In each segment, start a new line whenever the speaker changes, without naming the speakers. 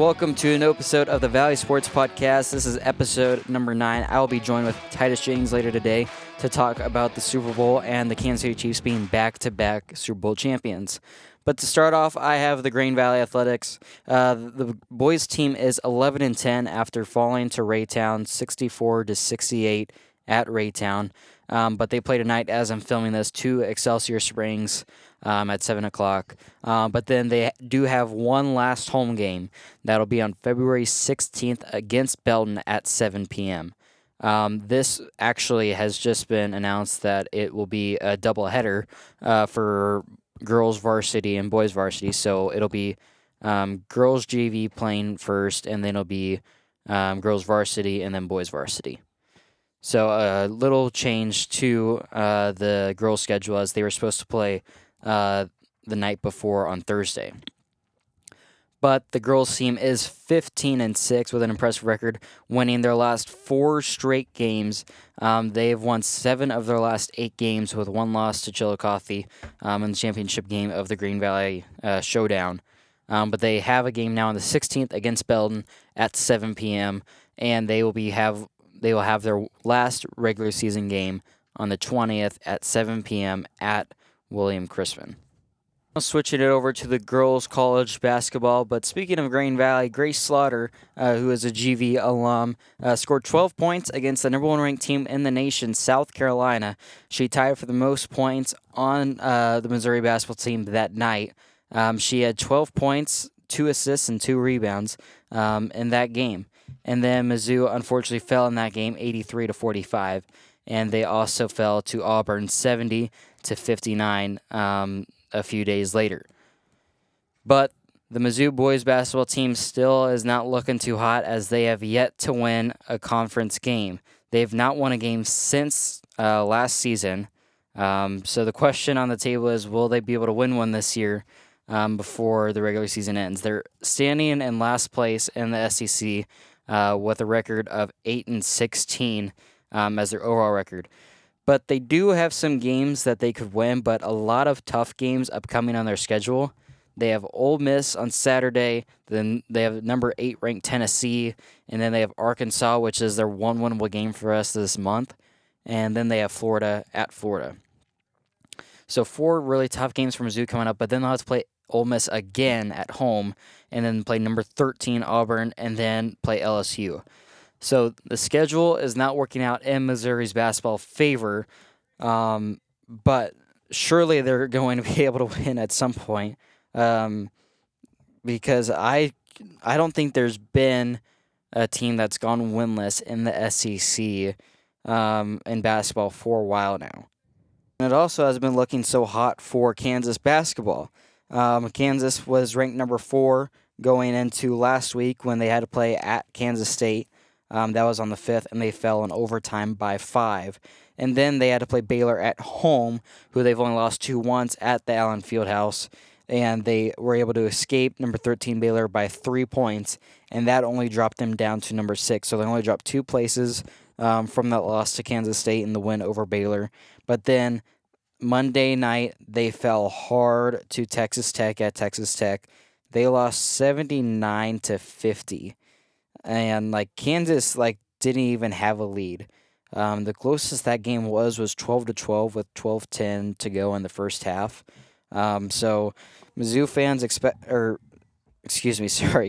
welcome to an episode of the Valley Sports Podcast. This is episode number 9. I will be joined with Titus, Jennings later today to talk about the Super Bowl and the Kansas City Chiefs being back-to-back Super Bowl champions. But to start off, I have the Green Valley Athletics. The boys team is 11-10 after falling to Raytown 64-68 at Raytown. But they play tonight as I'm filming this to Excelsior Springs at 7 o'clock. But then they do have one last home game. That'll be on February 16th against Belton at 7 p.m. This actually has just been announced that it will be a doubleheader for girls varsity and boys varsity. So it'll be girls JV playing first, and then it'll be girls varsity and then boys varsity. So a little change to the girls' schedule, as they were supposed to play the night before on Thursday. But the girls' team is 15-6 with an impressive record, winning their last 4 straight games. They've won 7 of their last 8 games, with 1 loss to Chillicothe in the championship game of the Green Valley Showdown. But they have a game now on the 16th against Belton at 7 p.m., and they will have their last regular season game on the 20th at 7 p.m. at William Crispin. Switching it over to the girls' college basketball, but speaking of Green Valley, Grace Slaughter, who is a GV alum, scored 12 points against the number 1 ranked team in the nation, South Carolina. She tied for the most points on the Missouri basketball team that night. She had 12 points, 2 assists, and 2 rebounds in that game. And then Mizzou unfortunately fell in that game 83-45, and they also fell to Auburn 70-59 a few days later. But the Mizzou boys basketball team still is not looking too hot, as they have yet to win a conference game. They've not won a game since last season. So the question on the table is, will they be able to win one this year before the regular season ends? They're standing in last place in the SEC with a record of 8-16 as their overall record. But they do have some games that they could win, but a lot of tough games upcoming on their schedule. They have Ole Miss on Saturday, then they have number 8 ranked Tennessee, and then they have Arkansas, which is their one winnable game for us this month, and then they have Florida at Florida. So 4 really tough games for Mizzou coming up, but then they'll have to play Ole Miss again at home, and then play number 13 Auburn, and then play LSU. So the schedule is not working out in Missouri's basketball favor, but surely they're going to be able to win at some point, because I don't think there's been a team that's gone winless in the SEC in basketball for a while now. And it also has been looking so hot for Kansas basketball. Kansas was ranked number 4 going into last week when they had to play at Kansas State. That was on the 5th, and they fell in overtime by 5. And then they had to play Baylor at home, who they've only lost 2 once at the Allen Fieldhouse. And they were able to escape number 13 Baylor by 3 points, and that only dropped them down to number 6. So they only dropped 2 places from that loss to Kansas State and the win over Baylor. But then Monday night, they fell hard to Texas Tech at Texas Tech. They lost 79-50. And Kansas didn't even have a lead. The closest that game was 12-12 with 12:10 to go in the first half. So Mizzou fans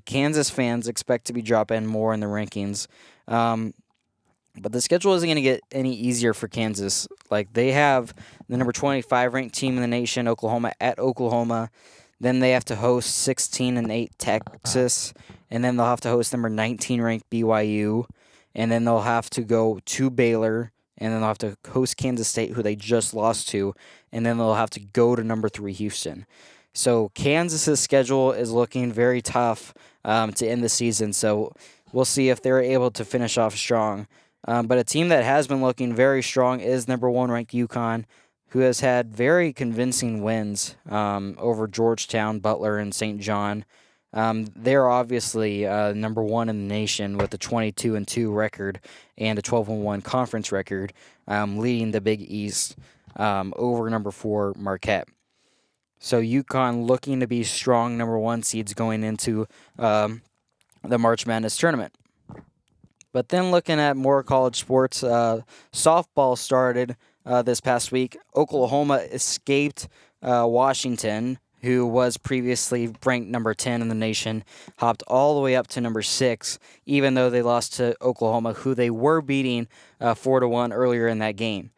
Kansas fans expect to be dropping more in the rankings. But the schedule isn't going to get any easier for Kansas. They have the number 25 ranked team in the nation, Oklahoma, at Oklahoma. Then they have to host 16-8 Texas, and then they'll have to host number 19 ranked BYU, and then they'll have to go to Baylor, and then they'll have to host Kansas State, who they just lost to, and then they'll have to go to number 3 Houston. So Kansas's schedule is looking very tough to end the season, so we'll see if they're able to finish off strong. But a team that has been looking very strong is number 1 ranked UConn, who has had very convincing wins over Georgetown, Butler, and St. John. They're obviously number 1 in the nation with a 22-2 record and a 12-1 conference record, leading the Big East over number 4 Marquette. So UConn looking to be strong number 1 seeds going into the March Madness tournament. But then looking at more college sports, softball started this past week. Oklahoma escaped Washington, who was previously ranked number 10 in the nation, hopped all the way up to number 6, even though they lost to Oklahoma, who they were beating 4-1 earlier in that game.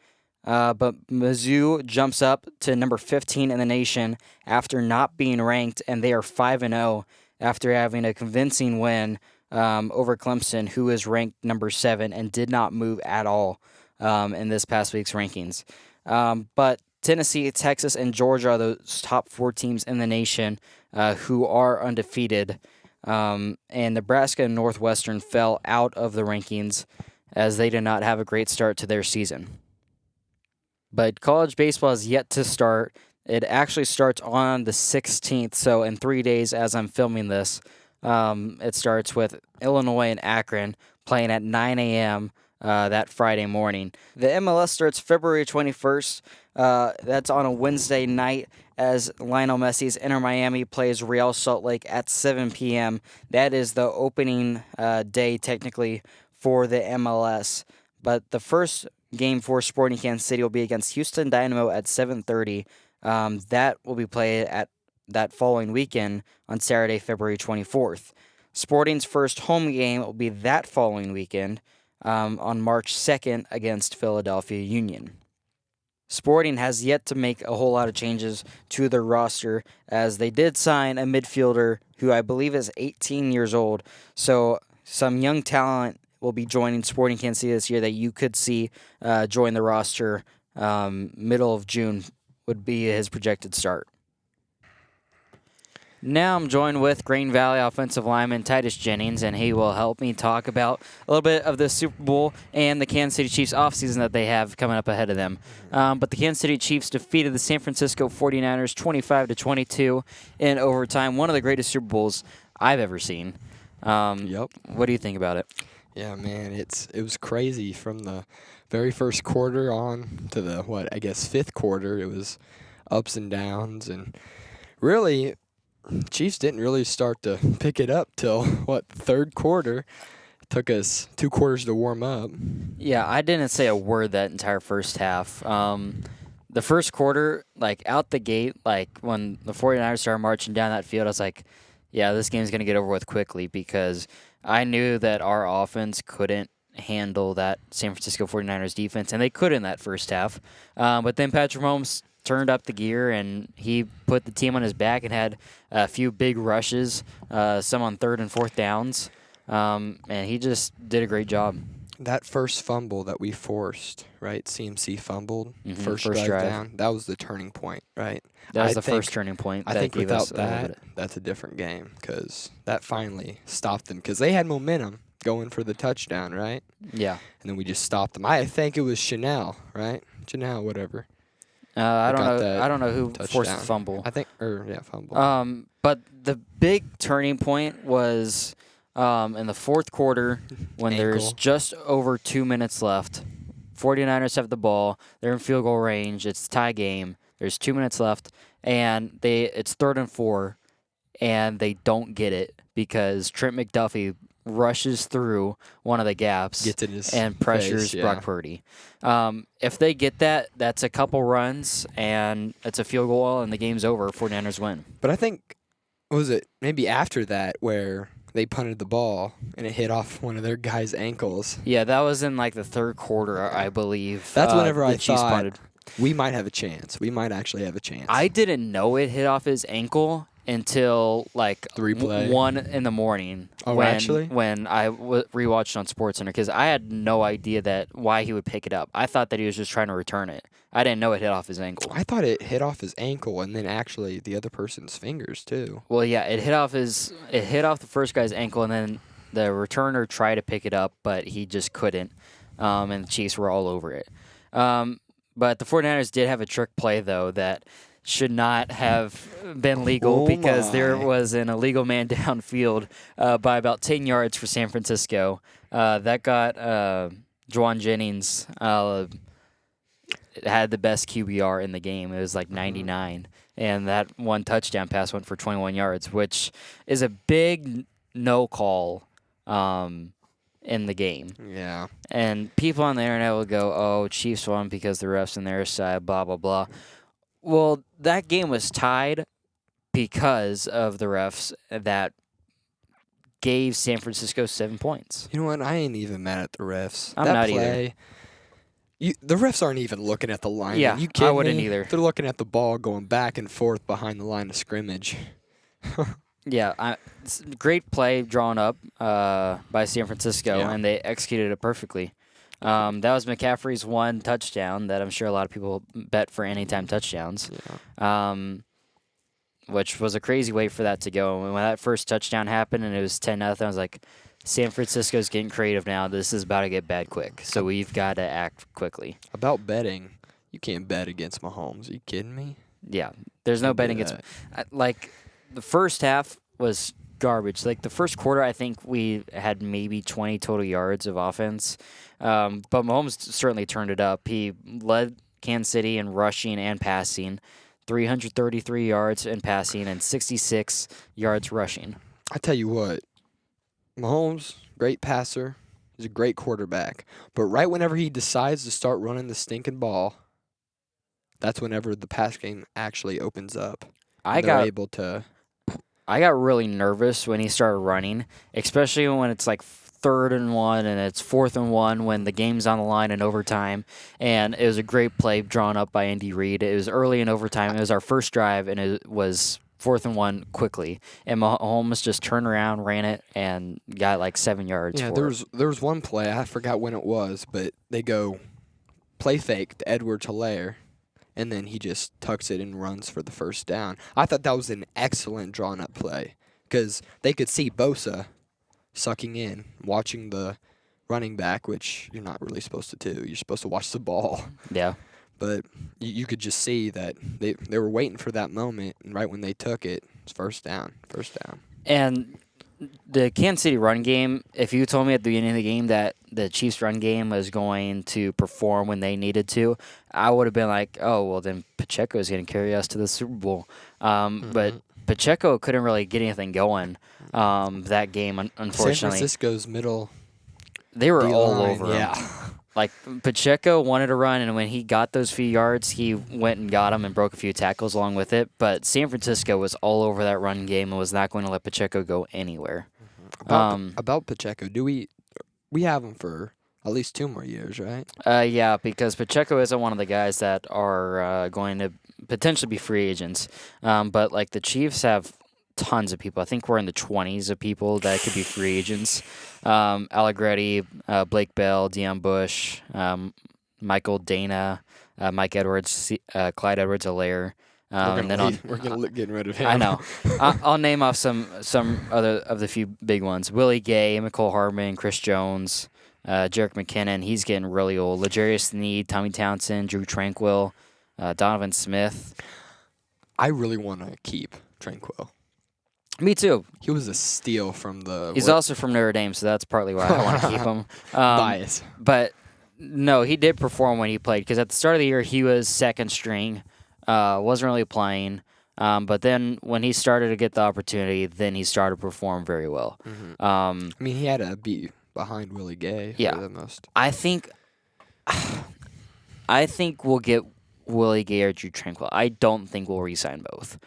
But Mizzou jumps up to number 15 in the nation after not being ranked, and they are 5-0 after having a convincing win over Clemson, who is ranked number 7 and did not move at all in this past week's rankings. But Tennessee, Texas, and Georgia are those top 4 teams in the nation who are undefeated. And Nebraska and Northwestern fell out of the rankings as they did not have a great start to their season. But college baseball is yet to start. It actually starts on the 16th, so in 3 days as I'm filming this. It starts with Illinois and Akron playing at 9 a.m. That Friday morning. The MLS starts February 21st. That's on a Wednesday night as Lionel Messi's Inter Miami plays Real Salt Lake at 7 p.m. That is the opening day, technically, for the MLS. But the first game for Sporting Kansas City will be against Houston Dynamo at 7:30. That will be played at that following weekend on Saturday, February 24th. Sporting's first home game will be that following weekend on March 2nd against Philadelphia Union. Sporting has yet to make a whole lot of changes to their roster, as they did sign a midfielder who I believe is 18 years old. So some young talent will be joining Sporting Kansas City this year that you could see join the roster middle of June would be his projected start. Now I'm joined with Green Valley offensive lineman Titus Jennings, and he will help me talk about a little bit of the Super Bowl and the Kansas City Chiefs offseason that they have coming up ahead of them. But the Kansas City Chiefs defeated the San Francisco 49ers 25-22 in overtime, one of the greatest Super Bowls I've ever seen.
Yep.
What do you think about it?
Yeah, man, it was crazy from the very first quarter on to the fifth quarter. It was ups and downs, and really Chiefs didn't really start to pick it up till third quarter. It took us 2 quarters to warm up.
Yeah, I didn't say a word that entire first half. The first quarter, out the gate, when the 49ers started marching down that field, I was like, yeah, this game's going to get over with quickly, because I knew that our offense couldn't handle that San Francisco 49ers defense, and they could in that first half. But then Patrick Mahomes turned up the gear, and he put the team on his back and had a few big rushes, some on 3rd and 4th downs, and he just did a great job.
That first fumble that we forced, right? CMC fumbled, first drive down. That was the turning point, right?
That was the first turning point.
I think without that, that's a different game, because that finally stopped them, because they had momentum going for the touchdown, right?
Yeah.
And then we just stopped them. I think it was Chanel, right? Chanel, whatever.
I don't know who forced the fumble.
Fumble.
But the big turning point was in the fourth quarter when there's just over 2 minutes left. 49ers have the ball. They're in field goal range. It's a tie game. There's 2 minutes left, and it's 3rd and 4, and they don't get it because Trent McDuffie rushes through one of the gaps and pressures Brock Purdy. If they get that, that's a couple runs, and it's a field goal, and the game's over. 49ers win.
But I think, was it maybe after that where they punted the ball and it hit off one of their guys' ankles?
Yeah, that was in the third quarter, I believe.
That's whenever I thought we might have a chance. We might actually have a chance.
I didn't know it hit off his ankle until the replay 1 in the morning.
Oh,
when I rewatched on SportsCenter, because I had no idea why he would pick it up. I thought that he was just trying to return it. I didn't know it hit off his ankle.
I thought it hit off his ankle and then actually the other person's fingers too.
Well, yeah, it hit off the first guy's ankle, and then the returner tried to pick it up, but he just couldn't. And the Chiefs were all over it. But the 49ers did have a trick play though that should not have been legal because there was an illegal man downfield by about 10 yards for San Francisco. That got Juwan Jennings had the best QBR in the game. It was 99. And that one touchdown pass went for 21 yards, which is a big no call in the game.
Yeah.
And people on the internet will go, oh, Chiefs won because the refs on their side, blah, blah, blah. Well, that game was tied because of the refs that gave San Francisco 7 points.
You know what? I ain't even mad at the refs.
I'm
that
not
play, either. The refs aren't even looking at the line.
Yeah,
you kidding
I wouldn't
me?
either.
They're looking at the ball going back and forth behind the line of scrimmage.
Yeah, great play drawn up by San Francisco,
Yeah.
and they executed it perfectly. That was McCaffrey's one touchdown that I'm sure a lot of people bet for anytime touchdowns, which was a crazy way for that to go. And when that first touchdown happened and it was 10-0, I was like, San Francisco's getting creative now. This is about to get bad quick, so we've got to act quickly.
About betting, you can't bet against Mahomes. Are you kidding me?
Yeah, there's no betting against. Like, the first half was garbage. Like, the first quarter, I think we had maybe 20 total yards of offense. But Mahomes certainly turned it up. He led Kansas City in rushing and passing, 333 yards in passing and 66 yards rushing.
I tell you what, Mahomes, great passer. He's a great quarterback. But right whenever he decides to start running the stinking ball, that's whenever the pass game actually opens up. They're able to.
I got really nervous when he started running, especially when it's like 3rd and 1 and it's 4th and 1 when the game's on the line in overtime. And it was a great play drawn up by Andy Reid. It was early in overtime. It was our first drive, and it was 4th and 1 quickly. And Mahomes just turned around, ran it, and got like 7 yards.
Yeah,
for
there was one play, I forgot when it was, but they go play fake to Edwards-Helaire, and then he just tucks it and runs for the first down. I thought that was an excellent drawn-up play because they could see Bosa sucking in, watching the running back, which you're not really supposed to do. You're supposed to watch the ball.
Yeah.
But you could just see that they were waiting for that moment, and right when they took it, it's first down.
And the Kansas City run game, if you told me at the beginning of the game that the Chiefs run game was going to perform when they needed to, I would have been like, oh, well, then Pacheco is going to carry us to the Super Bowl. But Pacheco couldn't really get anything going that game, unfortunately.
San Francisco's middle
They were all
D-line,
over him.
yeah.
Like, Pacheco wanted to run, and when he got those few yards, he went and got them and broke a few tackles along with it. But San Francisco was all over that run game and was not going to let Pacheco go anywhere.
About Pacheco, we have him for at least 2 more years, right?
Yeah, because Pacheco isn't one of the guys that are going to potentially be free agents. But, like, the Chiefs have tons of people. I think we're in the 20s of people that could be free agents. Allegretti, Blake Bell, Deion Bush, Michael Dana, Mike Edwards, Clyde Edwards-Helaire. And then
we're getting rid of him.
I know. I'll name off some other of the few big ones. Willie Gay, Mecole Hardman, Chris Jones, Jerick McKinnon. He's getting really old. L'Jarius Sneed, Tommy Townsend, Drew Tranquill, Donovan Smith.
I really want to keep Tranquill.
Me too.
He was a steal from the.
He's also from Notre Dame, so that's partly why I want to keep him.
Bias.
But no, he did perform when he played because at the start of the year he was second string, wasn't really playing. But then when he started to get the opportunity, then he started to perform very well.
Mm-hmm. I mean, he had to be behind Willie Gay for the most.
I think we'll get Willie Gay or Drew Tranquill. I don't think we'll re-sign both.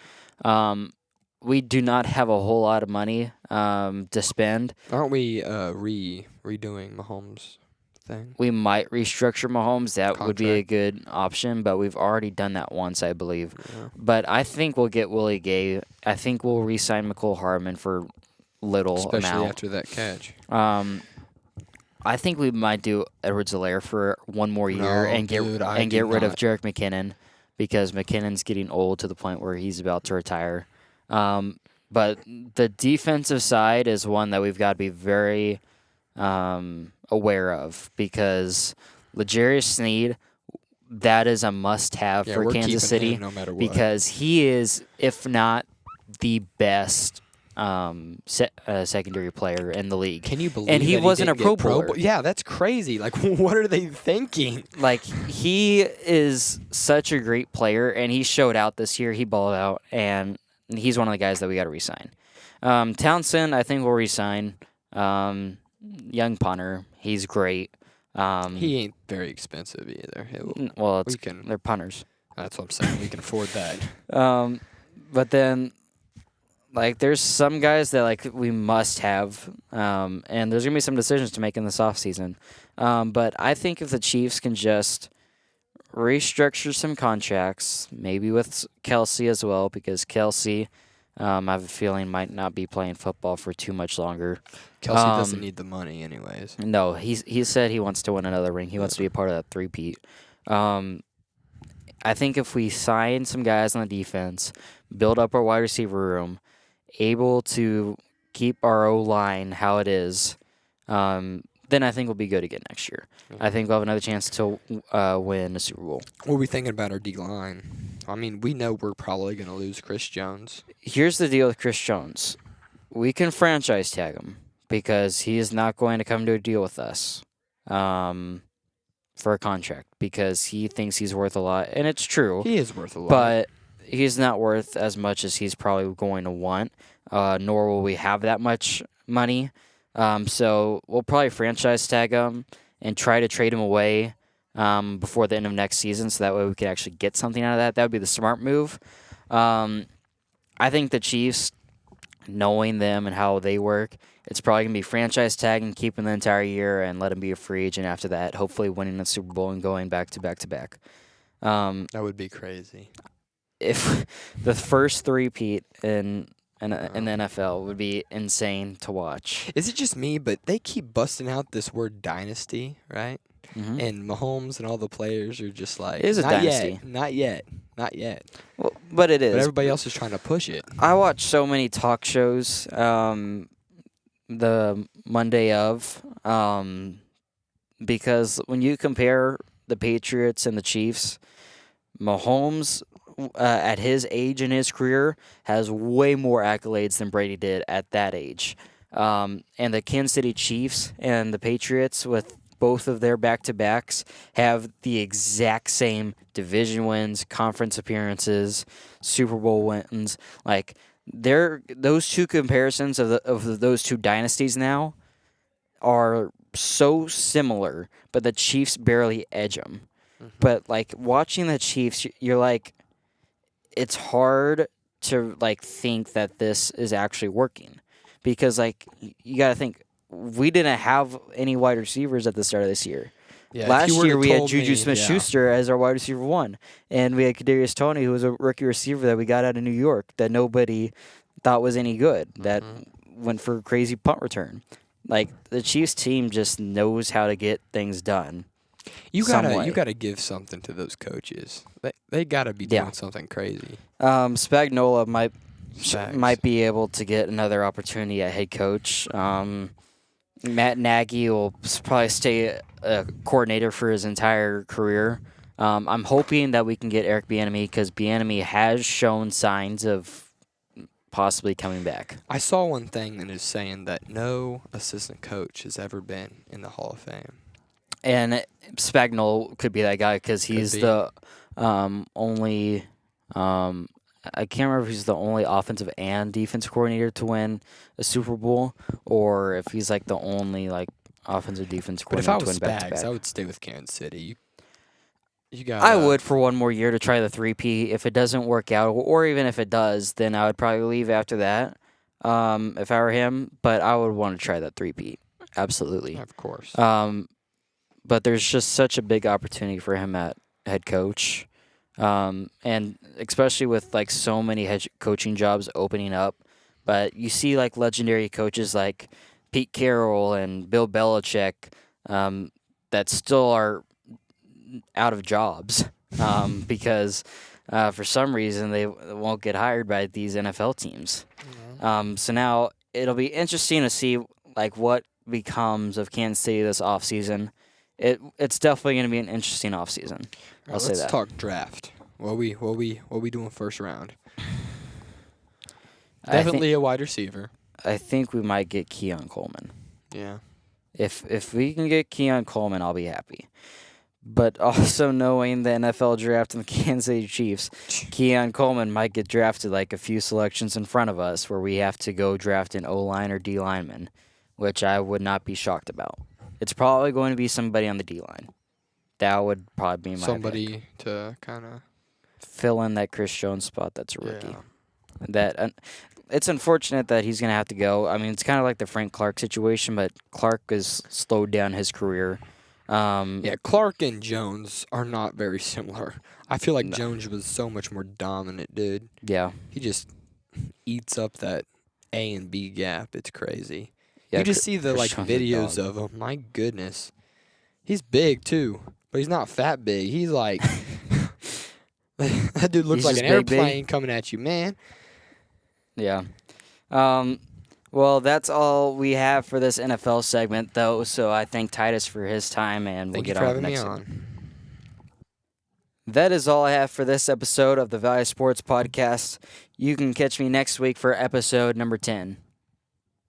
We do not have a whole lot of money to spend.
Aren't we redoing Mahomes' thing?
We might restructure Mahomes. That would be a
Contract.
good option, but we've already done that once, I believe.
Yeah.
But I think we'll get Willie Gay. I think we'll re-sign Mecole Hardman for little
Especially
amount.
after that catch.
I think we might do Edwards-Helaire for one more year and get rid of Jerick McKinnon because McKinnon's getting old to the point where he's about to retire. But the defensive side is one that we've got to be very aware of because L'Jarius Sneed, that is a must-have for Kansas City
no matter what.
because he is, if not the best secondary player in the league.
Can you believe
and he
that
wasn't
didn't
a Pro
get Pro
Bowler.
Bowl? Yeah, that's crazy. Like, what are they thinking?
Like, he is such a great player, and he showed out this year. He balled out, and he's one of the guys that we got to re-sign. Townsend, I think, will resign. Young punter, he's great.
He ain't very expensive either.
Well,
we can.
they're punters.
That's what I'm saying. We can afford that.
But then, like, there's some guys that like we must have, and there's gonna be some decisions to make in this offseason. But I think if the Chiefs can just restructure some contracts, maybe with Kelsey as well, because Kelsey, I have a feeling, might not be playing football for too much longer.
Kelsey doesn't need the money anyways.
No, he said he wants to win another ring. He wants to be a part of that three-peat. I think if we sign some guys on the defense, build up our wide receiver room, able to keep our O-line how it is, then I think we'll be good again next year. I think we'll have another chance to win a Super Bowl.
What are we thinking about our D-line? I mean, we know we're probably going to lose Chris Jones.
Here's the deal with Chris Jones. We can franchise tag him because he is not going to come to a deal with us for a contract because he thinks he's worth a lot. And it's true.
He is worth a lot.
But he's not worth as much as he's probably going to want, nor will we have that much money. So we'll probably franchise tag him and try to trade him away before the end of next season so that way we can actually get something out of that. That would be the smart move. I think the Chiefs, knowing them and how they work, it's probably going to be franchise tag and keep him the entire year and let him be a free agent after that, hopefully winning the Super Bowl and going back to back to back.
That would be crazy.
If the first three-peat in the NFL would be insane to watch.
Is it just me, but they keep busting out this word dynasty, right?
Mm-hmm.
And Mahomes and all the players are just like,
it is a
not
dynasty.
Not yet.
Well, but it is.
But everybody else is trying to push it.
I watch so many talk shows the Monday of because when you compare the Patriots and the Chiefs, Mahomes at his age in his career has way more accolades than Brady did at that age. And the Kansas City Chiefs and the Patriots with both of their back-to-backs have the exact same division wins, conference appearances, Super Bowl wins. Like those two comparisons of those two dynasties now are so similar, but the Chiefs barely edge them. Mm-hmm. But like watching the Chiefs, you're like, it's hard to like think that this is actually working because like you got to think. We didn't have any wide receivers at the start of this year.
Yeah,
last year we had Juju Smith-Schuster as our wide receiver one, and we had Kadarius Toney, who was a rookie receiver that we got out of New York that nobody thought was any good, that went for a crazy punt return. Like the Chiefs team just knows how to get things done.
You gotta give something to those coaches. They gotta be doing something crazy.
Spagnuolo might be able to get another opportunity at head coach. Matt Nagy will probably stay a coordinator for his entire career. I'm hoping that we can get Eric Bieniemy because Bieniemy has shown signs of possibly coming back.
I saw one thing that is saying that no assistant coach has ever been in the Hall of Fame.
And Spagnuolo could be that guy because he's the only I can't remember if he's the only offensive and defensive coordinator to win a Super Bowl, or if he's like the only like offensive defensive coordinator to win back-to-back.
But if I was Spags, I would stay with Kansas City.
I would for one more year to try the 3P. If it doesn't work out, or even if it does, then I would probably leave after that. If I were him, but I would want to try that 3P. Absolutely,
of course.
But there's just such a big opportunity for him at head coach. And especially with like so many head coaching jobs opening up, but you see like legendary coaches like Pete Carroll and Bill Belichick that still are out of jobs because for some reason they won't get hired by these NFL teams. Mm-hmm. So now it'll be interesting to see like what becomes of Kansas City this offseason. It's definitely going to be an interesting offseason. I'll say that.
Let's talk draft. What we doing first round? Definitely a wide receiver.
I think we might get Keon Coleman.
Yeah.
If we can get Keon Coleman, I'll be happy. But also knowing the NFL draft and the Kansas City Chiefs, Keon Coleman might get drafted like a few selections in front of us where we have to go draft an O-line or D-lineman, which I would not be shocked about. It's probably going to be somebody on the D-line. That would probably be my
Somebody
pick.
to kind of
Fill in that Chris Jones spot that's a rookie.
Yeah.
It's unfortunate that he's going to have to go. I mean, it's kind of like the Frank Clark situation, but Clark has slowed down his career.
Clark and Jones are not very similar. I feel like
No.
Jones was so much more dominant, dude.
Yeah.
He just eats up that A and B gap. It's crazy.
Yeah,
you just see the
Chris Jones is a
videos
dog.
of him. My goodness, he's big too, but he's not fat big. He's like that dude looks
He's
like
just
an
big,
airplane coming at you, man.
Yeah. Well, that's all we have for this NFL segment, though. So I thank Titus for his time, and we'll
Thank you
get
for
on to
having
the
me
next
on.
segment. That is all I have for this episode of the Valley Sports Podcast. You can catch me next week for episode number 10.